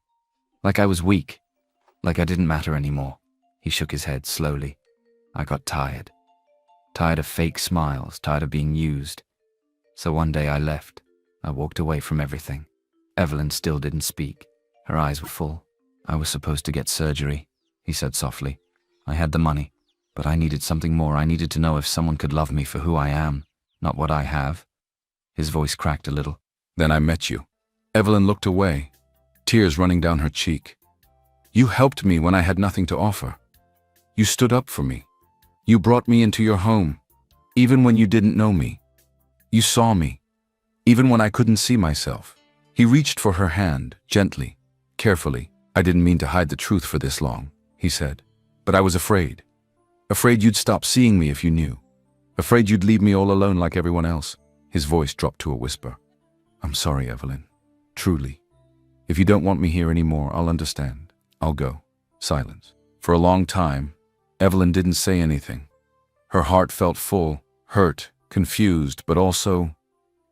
S1: Like I was weak. Like I didn't matter anymore. He shook his head slowly. I got tired. Tired of fake smiles, tired of being used. So one day I left. I walked away from everything. Evelyn still didn't speak. Her eyes were full. I was supposed to get surgery, he said softly. I had the money, but I needed something more. I needed to know if someone could love me for who I am, not what I have. His voice cracked a little. Then I met you. Evelyn looked away, tears running down her cheek. You helped me when I had nothing to offer. You stood up for me. You brought me into your home, even when you didn't know me. You saw me, even when I couldn't see myself. He reached for her hand, gently, carefully. I didn't mean to hide the truth for this long, he said. But I was afraid. Afraid you'd stop seeing me if you knew. Afraid you'd leave me all alone like everyone else. His voice dropped to a whisper. I'm sorry, Evelyn. Truly. If you don't want me here anymore, I'll understand. I'll go. Silence. For a long time, Evelyn didn't say anything. Her heart felt full, hurt, confused, but also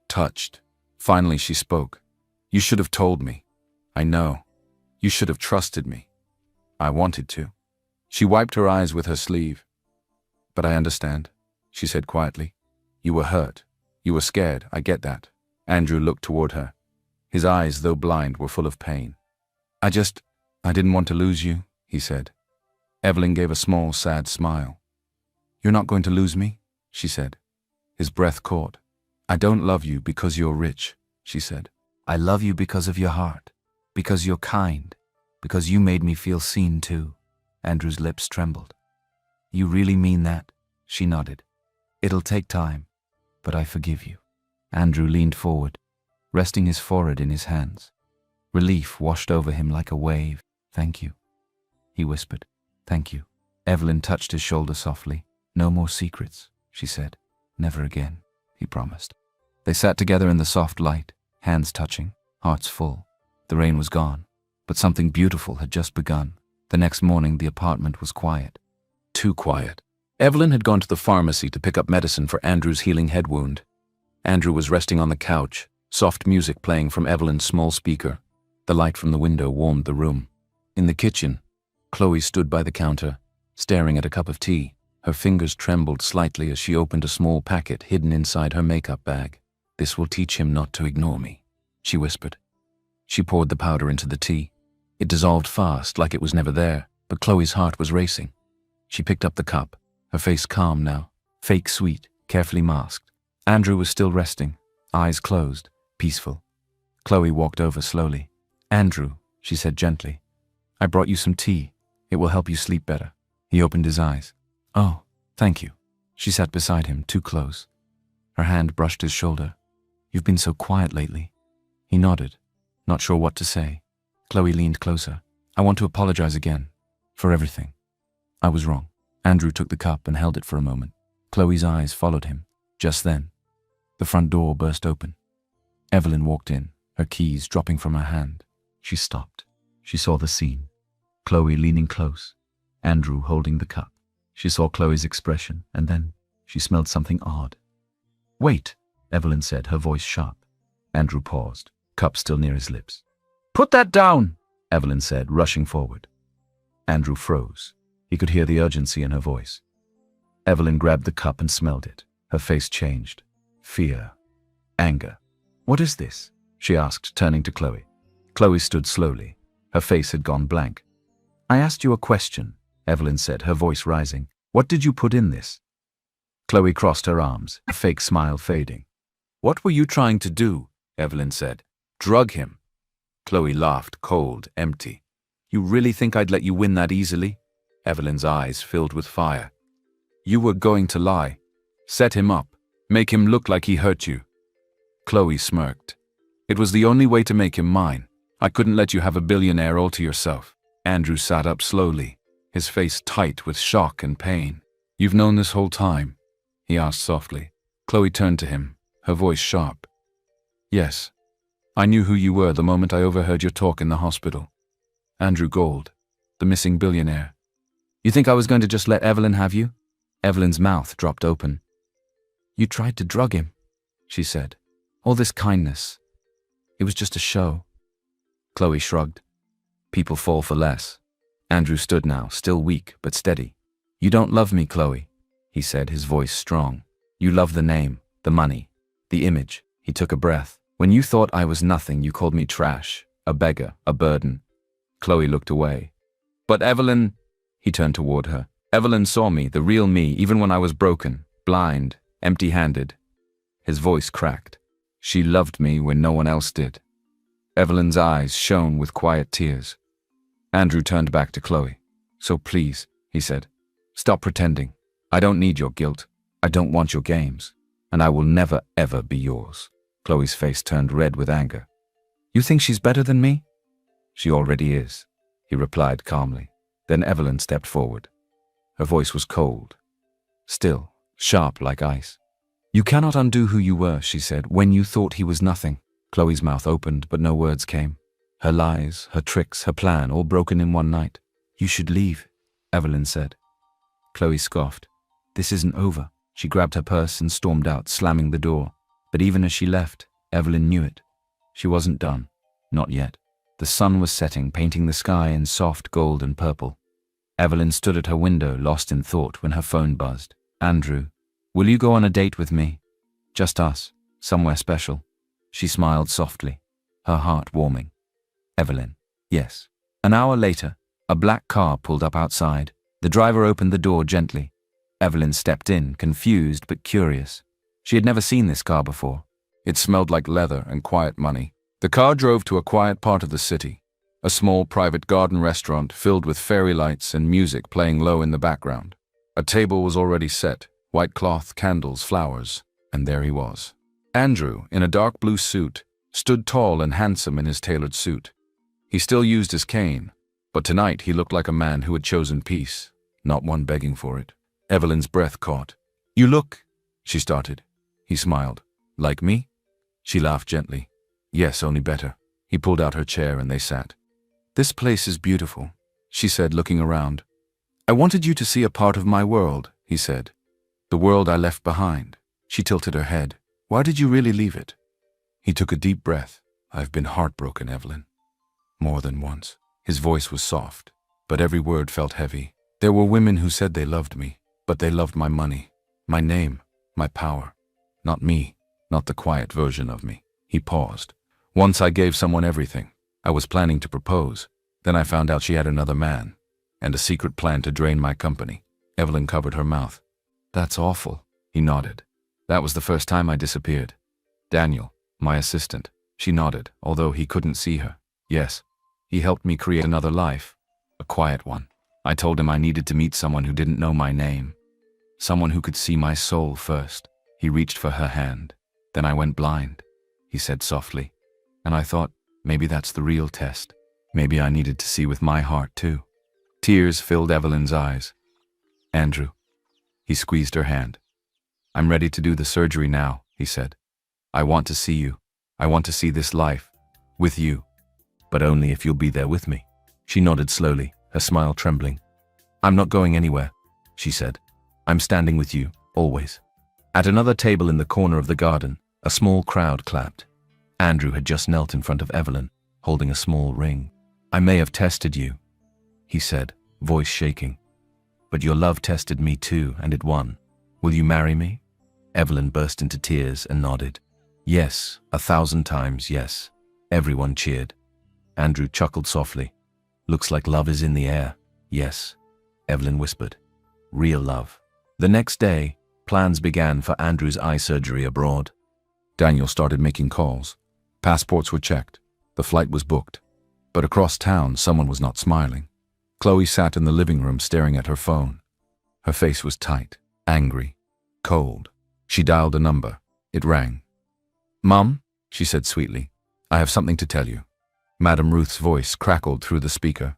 S1: touched. Finally, she spoke. You should have told me. I know. You should have trusted me. I wanted to. She wiped her eyes with her sleeve. But I understand, she said quietly. You were hurt. You were scared. I get that. Andrew looked toward her. His eyes, though blind, were full of pain. I didn't want to lose you, he said. Evelyn gave a small, sad smile. You're not going to lose me, she said. His breath caught. I don't love you because you're rich, she said. I love you because of your heart, because you're kind, because you made me feel seen too. Andrew's lips trembled. You really mean that? She nodded. It'll take time, but I forgive you. Andrew leaned forward, resting his forehead in his hands. Relief washed over him like a wave. Thank you, he whispered. Thank you. Evelyn touched his shoulder softly. No more secrets, she said. Never again, he promised. They sat together in the soft light, hands touching, hearts full. The rain was gone, but something beautiful had just begun. The next morning the apartment was quiet. too quiet. Evelyn had gone to the pharmacy to pick up medicine for Andrew's healing head wound. Andrew was resting on the couch, soft music playing from Evelyn's small speaker. The light from the window warmed the room. In the kitchen, Chloe stood by the counter, staring at a cup of tea. Her fingers trembled slightly as she opened a small packet hidden inside her makeup bag. "This will teach him not to ignore me," she whispered. She poured the powder into the tea. It dissolved fast, like it was never there, but Chloe's heart was racing. She picked up the cup, her face calm now, fake sweet, carefully masked. Andrew was still resting, eyes closed, peaceful. Chloe walked over slowly. "Andrew," she said gently, "I brought you some tea. It will help you sleep better." He opened his eyes. "Oh, thank you." She sat beside him, too close. Her hand brushed his shoulder. "You've been so quiet lately." He nodded, not sure what to say. Chloe leaned closer. "I want to apologize again, for everything. I was wrong." Andrew took the cup and held it for a moment. Chloe's eyes followed him. Just then, the front door burst open. Evelyn walked in, her keys dropping from her hand. She stopped. She saw the scene. Chloe leaning close, Andrew holding the cup. She saw Chloe's expression, and then she smelled something odd. "Wait," Evelyn said, her voice sharp. Andrew paused, cup still near his lips. "Put that down," Evelyn said, rushing forward. Andrew froze. He could hear the urgency in her voice. Evelyn grabbed the cup and smelled it. Her face changed. Fear. Anger. "What is this?" she asked, turning to Chloe. Chloe stood slowly. Her face had gone blank. "I asked you a question," Evelyn said, her voice rising. "What did you put in this?" Chloe crossed her arms, a fake smile fading. "What were you trying to do?" Evelyn said. "Drug him." Chloe laughed, cold, empty. "You really think I'd let you win that easily?" Evelyn's eyes filled with fire. "You were going to lie. Set him up. Make him look like he hurt you." Chloe smirked. "It was the only way to make him mine. I couldn't let you have a billionaire all to yourself." Andrew sat up slowly, his face tight with shock and pain. "You've known this whole time?" he asked softly. Chloe turned to him, her voice sharp. "Yes. I knew who you were the moment I overheard your talk in the hospital. Andrew Gold, the missing billionaire. You think I was going to just let Evelyn have you?" Evelyn's mouth dropped open. "You tried to drug him," she said. "All this kindness. It was just a show." Chloe shrugged. People fall for less. Andrew stood now, still weak but steady. "You don't love me, Chloe," he said, his voice strong. "You love the name, the money, the image." He took a breath. "When you thought I was nothing, you called me trash, a beggar, a burden." Chloe looked away. "But Evelyn," he turned toward her. "Evelyn saw me, the real me, even when I was broken, blind, empty-handed." His voice cracked. "She loved me when no one else did." Evelyn's eyes shone with quiet tears. Andrew turned back to Chloe. "So please," he said, "stop pretending. I don't need your guilt. I don't want your games. And I will never, ever be yours." Chloe's face turned red with anger. "You think she's better than me?" "She already is," he replied calmly. Then Evelyn stepped forward. Her voice was cold, still, sharp like ice. "You cannot undo who you were," she said, "when you thought he was nothing." Chloe's mouth opened, but no words came. Her lies, her tricks, her plan, all broken in one night. "You should leave," Evelyn said. Chloe scoffed. "This isn't over." She grabbed her purse and stormed out, slamming the door. But even as she left, Evelyn knew it. She wasn't done. Not yet. The sun was setting, painting the sky in soft gold and purple. Evelyn stood at her window, lost in thought, when her phone buzzed. "Andrew, will you go on a date with me? Just us, somewhere special." She smiled softly, her heart warming. "Evelyn, yes." An hour later, a black car pulled up outside. The driver opened the door gently. Evelyn stepped in, confused but curious. She had never seen this car before. It smelled like leather and quiet money. The car drove to a quiet part of the city, a small private garden restaurant filled with fairy lights and music playing low in the background. A table was already set, white cloth, candles, flowers, and there he was. Andrew, in a dark blue suit, stood tall and handsome in his tailored suit. He still used his cane, but tonight he looked like a man who had chosen peace, not one begging for it. Evelyn's breath caught. "You look," she started. He smiled. "Like me?" She laughed gently. "Yes, only better." He pulled out her chair and they sat. "This place is beautiful," she said, looking around. I wanted you to see a part of my world, he said. The world I left behind. She tilted her head. Why did you really leave it? He took a deep breath. I've been heartbroken, Evelyn. More than once. His voice was soft, but every word felt heavy. There were women who said they loved me, but they loved my money, my name, my power. Not me, not the quiet version of me. He paused. Once I gave someone everything. I was planning to propose. Then I found out she had another man, and a secret plan to drain my company. Evelyn covered her mouth. That's awful. He nodded. That was the first time I disappeared. Daniel, my assistant. She nodded, although he couldn't see her. Yes, he helped me create another life. A quiet one. I told him I needed to meet someone who didn't know my name. Someone who could see my soul first. He reached for her hand. Then I went blind, he said softly. And I thought, maybe that's the real test. Maybe I needed to see with my heart too. Tears filled Evelyn's eyes. Andrew. He squeezed her hand. I'm ready to do the surgery now, he said. I want to see you. I want to see this life. With you. But only if you'll be there with me. She nodded slowly, her smile trembling. I'm not going anywhere, she said. I'm standing with you, always. At another table in the corner of the garden, a small crowd clapped. Andrew had just knelt in front of Evelyn, holding a small ring. I may have tested you, he said, voice shaking. But your love tested me too, and it won. Will you marry me? Evelyn burst into tears and nodded. Yes, 1,000 times yes. Everyone cheered. Andrew chuckled softly. Looks like love is in the air. Yes, Evelyn whispered. Real love. The next day, plans began for Andrew's eye surgery abroad. Daniel started making calls. Passports were checked. The flight was booked. But across town, someone was not smiling. Chloe sat in the living room staring at her phone. Her face was tight, angry, cold. She dialed a number. It rang. Mum, she said sweetly, I have something to tell you. Madame Ruth's voice crackled through the speaker.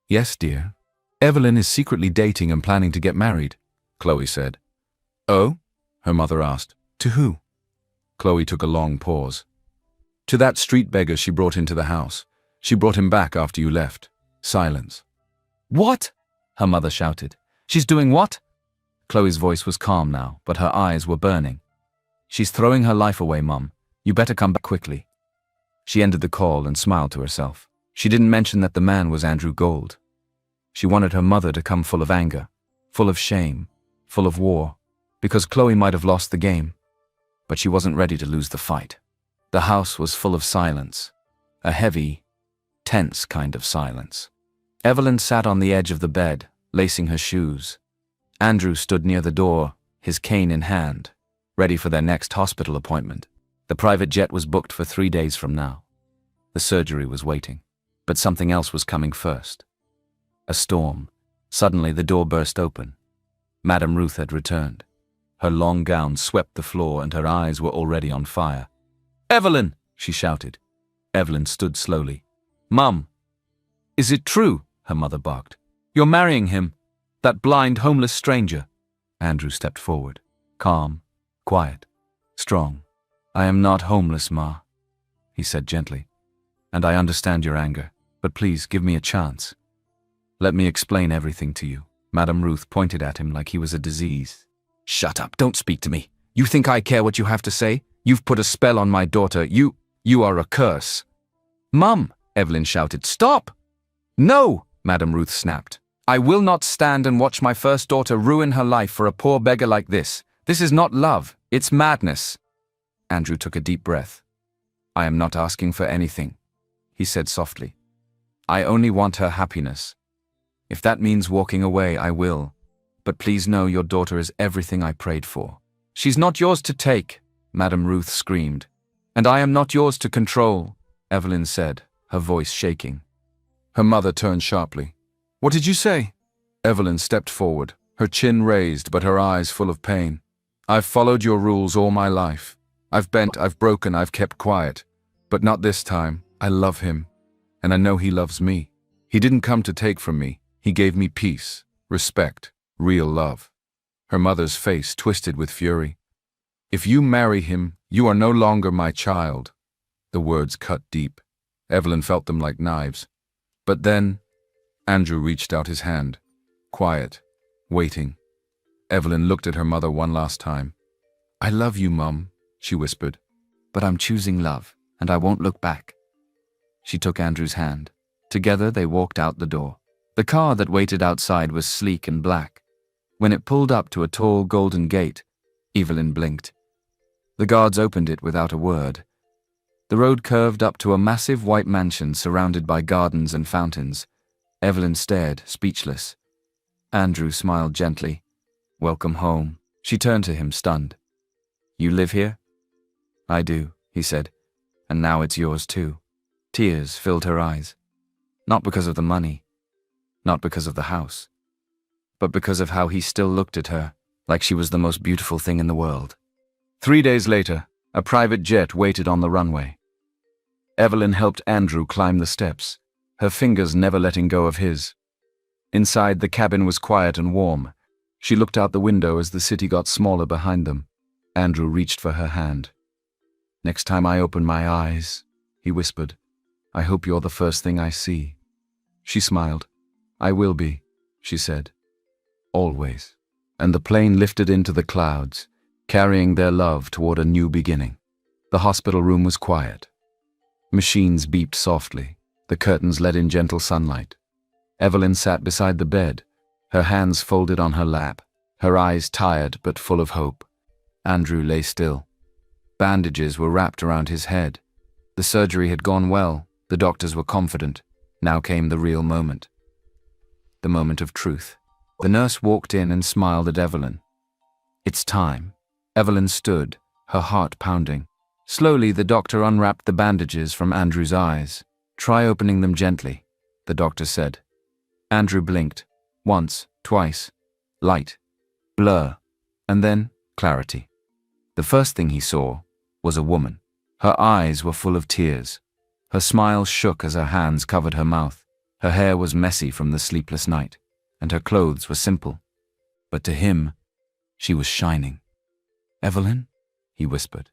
S1: Yes, dear. Evelyn is secretly dating and planning to get married, Chloe said. Oh? Her mother asked. To who? Chloe took a long pause. To that street beggar she brought into the house. She brought him back after you left. Silence. What? Her mother shouted. She's doing what? Chloe's voice was calm now, but her eyes were burning. She's throwing her life away, Mum. You better come back quickly. She ended the call and smiled to herself. She didn't mention that the man was Andrew Gold. She wanted her mother to come full of anger, full of shame, full of war, because Chloe might have lost the game. But she wasn't ready to lose the fight. The house was full of silence, a heavy, tense kind of silence. Evelyn sat on the edge of the bed, lacing her shoes. Andrew stood near the door, his cane in hand, ready for their next hospital appointment. The private jet was booked for 3 days from now. The surgery was waiting, but something else was coming first. A storm. Suddenly the door burst open. Madame Ruth had returned. Her long gown swept the floor and her eyes were already on fire. Evelyn, she shouted. Evelyn stood slowly. Mum. Is it true? Her mother barked. You're marrying him, that blind, homeless stranger. Andrew stepped forward, calm, quiet, strong. I am not homeless, Ma, he said gently. And I understand your anger, but please give me a chance. Let me explain everything to you. Madame Ruth pointed at him like he was a disease. Shut up, don't speak to me. You think I care what you have to say? You've put a spell on my daughter. You are a curse. Mum, Evelyn shouted, stop! No, Madame Ruth snapped. I will not stand and watch my first daughter ruin her life for a poor beggar like this. This is not love, it's madness. Andrew took a deep breath. I am not asking for anything, he said softly. I only want her happiness. If that means walking away, I will. But please know your daughter is everything I prayed for. She's not yours to take, Madame Ruth screamed. And I am not yours to control, Evelyn said, her voice shaking. Her mother turned sharply. What did you say? Evelyn stepped forward, her chin raised but her eyes full of pain. I've followed your rules all my life. I've bent, I've broken, I've kept quiet. But not this time. I love him. And I know he loves me. He didn't come to take from me. He gave me peace, respect, real love. Her mother's face twisted with fury. If you marry him, you are no longer my child. The words cut deep. Evelyn felt them like knives. But then, Andrew reached out his hand. quiet, waiting. Evelyn looked at her mother one last time. "I love you, Mum," she whispered, "but I'm choosing love, and I won't look back." She took Andrew's hand. Together they walked out the door. The car that waited outside was sleek and black. When it pulled up to a tall golden gate, Evelyn blinked. The guards opened it without a word. The road curved up to a massive white mansion surrounded by gardens and fountains. Evelyn stared, speechless. Andrew smiled gently. "Welcome home." She turned to him, stunned. "You live here?" "I do," he said, "and now it's yours too." Tears filled her eyes. Not because of the money, not because of the house, but because of how he still looked at her, like she was the most beautiful thing in the world. 3 days later, a private jet waited on the runway. Evelyn helped Andrew climb the steps, her fingers never letting go of his. Inside, the cabin was quiet and warm. She looked out the window as the city got smaller behind them. Andrew reached for her hand. "Next time I open my eyes," he whispered, "I hope you're the first thing I see." She smiled. "I will be," she said. "Always." And the plane lifted into the clouds, carrying their love toward a new beginning. The hospital room was quiet. Machines beeped softly. The curtains let in gentle sunlight. Evelyn sat beside the bed, her hands folded on her lap, her eyes tired but full of hope. Andrew lay still. Bandages were wrapped around his head. The surgery had gone well. The doctors were confident. Now came the real moment. The moment of truth. The nurse walked in and smiled at Evelyn. "It's time." Evelyn stood, her heart pounding. Slowly, the doctor unwrapped the bandages from Andrew's eyes. "Try opening them gently," the doctor said. Andrew blinked. Once, twice. Light. Blur. And then clarity. The first thing he saw was a woman. Her eyes were full of tears. Her smile shook as her hands covered her mouth. Her hair was messy from the sleepless night, and her clothes were simple. But to him, she was shining. "Evelyn?" he whispered.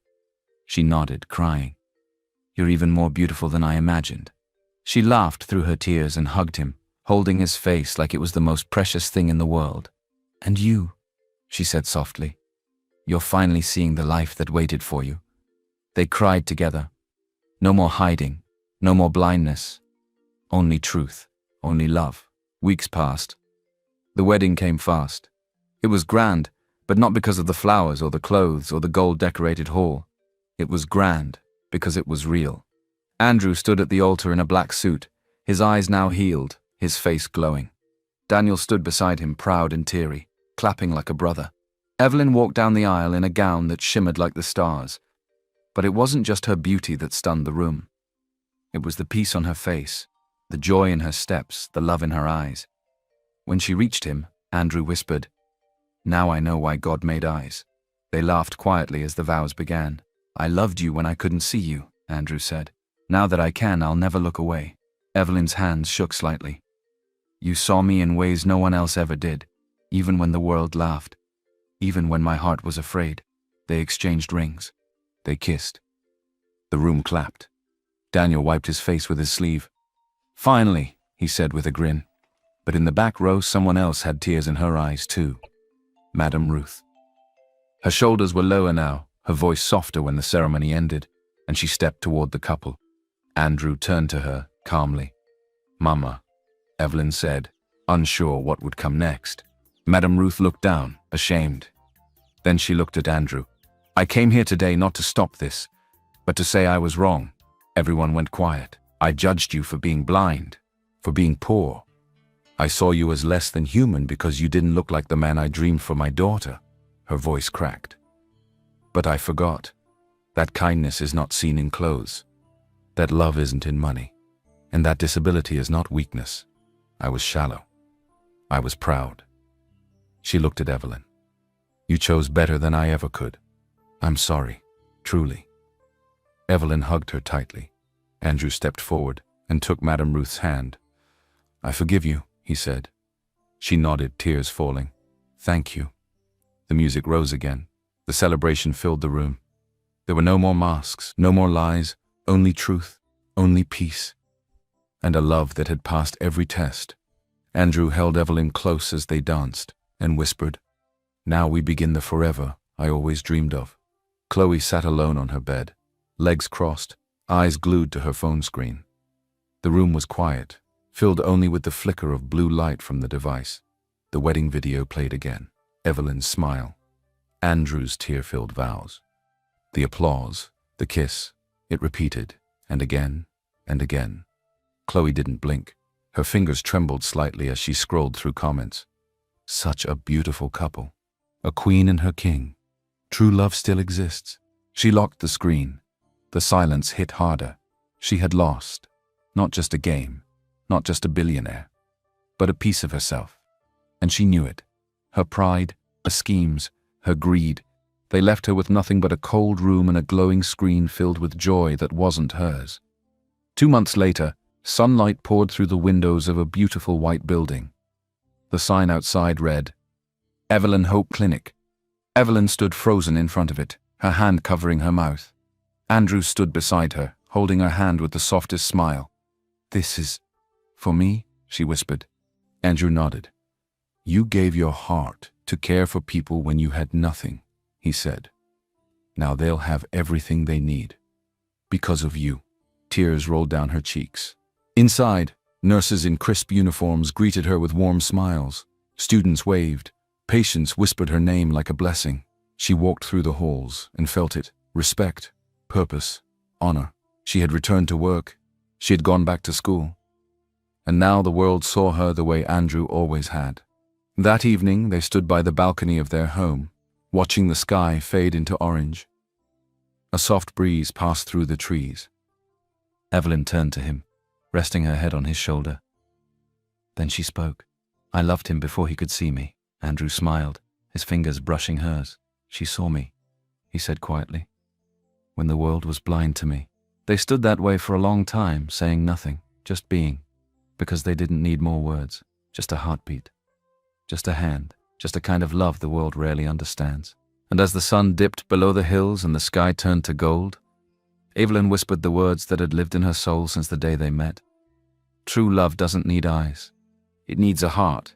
S1: She nodded, crying. "You're even more beautiful than I imagined." She laughed through her tears and hugged him, holding his face like it was the most precious thing in the world. "And you," she said softly. "You're finally seeing the life that waited for you." They cried together. No more hiding, no more blindness. Only truth, only love. Weeks passed. The wedding came fast. It was grand, but not because of the flowers or the clothes or the gold-decorated hall. It was grand because it was real. Andrew stood at the altar in a black suit, his eyes now healed, his face glowing. Daniel stood beside him, proud and teary, clapping like a brother. Evelyn walked down the aisle in a gown that shimmered like the stars. But it wasn't just her beauty that stunned the room. It was the peace on her face, the joy in her steps, the love in her eyes. When she reached him, Andrew whispered, "Now I know why God made eyes." They laughed quietly as the vows began. "I loved you when I couldn't see you," Andrew said. "Now that I can, I'll never look away." Evelyn's hands shook slightly. "You saw me in ways no one else ever did, even when the world laughed, even when my heart was afraid." They exchanged rings. They kissed. The room clapped. Daniel wiped his face with his sleeve. "Finally," he said with a grin. But in the back row, someone else had tears in her eyes too. Madame Ruth. Her shoulders were lower now, her voice softer when the ceremony ended, and she stepped toward the couple. Andrew turned to her, calmly. "Mama," Evelyn said, unsure what would come next. Madame Ruth looked down, ashamed. Then she looked at Andrew. "I came here today not to stop this, but to say I was wrong." Everyone went quiet. "I judged you for being blind, for being poor. I saw you as less than human because you didn't look like the man I dreamed for my daughter." Her voice cracked. "But I forgot. That kindness is not seen in clothes. That love isn't in money. And that disability is not weakness. I was shallow. I was proud." She looked at Evelyn. "You chose better than I ever could. I'm sorry, truly." Evelyn hugged her tightly. Andrew stepped forward and took Madame Ruth's hand. "I forgive you," he said. She nodded, tears falling. "Thank you." The music rose again. The celebration filled the room. There were no more masks, no more lies, only truth, only peace, and a love that had passed every test. Andrew held Evelyn close as they danced and whispered, "Now we begin the forever I always dreamed of." Chloe sat alone on her bed, legs crossed, eyes glued to her phone screen. The room was quiet, filled only with the flicker of blue light from the device. The wedding video played again. Evelyn's smile, Andrew's tear-filled vows. The applause, the kiss, it repeated, and again, and again. Chloe didn't blink. Her fingers trembled slightly as she scrolled through comments. Such a beautiful couple. A queen and her king. True love still exists. She locked the screen. The silence hit harder. She had lost. Not just a game, not just a billionaire, but a piece of herself. And she knew it. Her pride, her schemes, her greed, they left her with nothing but a cold room and a glowing screen filled with joy that wasn't hers. 2 months later, sunlight poured through the windows of a beautiful white building. The sign outside read, Evelyn Hope Clinic. Evelyn stood frozen in front of it, her hand covering her mouth. Andrew stood beside her, holding her hand with the softest smile. "This is for me?" she whispered. Andrew nodded. "You gave your heart to care for people when you had nothing," he said. "Now they'll have everything they need. Because of you." Tears rolled down her cheeks. Inside, nurses in crisp uniforms greeted her with warm smiles. Students waved. Patients whispered her name like a blessing. She walked through the halls and felt it. Respect, purpose, honor. She had returned to work. She had gone back to school. And now the world saw her the way Andrew always had. That evening, they stood by the balcony of their home, watching the sky fade into orange. A soft breeze passed through the trees. Evelyn turned to him, resting her head on his shoulder. Then she spoke. "I loved him before he could see me." Andrew smiled, his fingers brushing hers. "She saw me," he said quietly, "when the world was blind to me." They stood that way for a long time, saying nothing, just being, because they didn't need more words, just a heartbeat, just a hand, just a kind of love the world rarely understands. And as the sun dipped below the hills and the sky turned to gold, Evelyn whispered the words that had lived in her soul since the day they met. "True love doesn't need eyes. It needs a heart."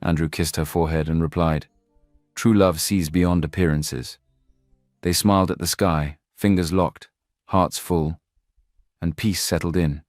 S1: Andrew kissed her forehead and replied, "True love sees beyond appearances." They smiled at the sky, fingers locked, hearts full, and peace settled in.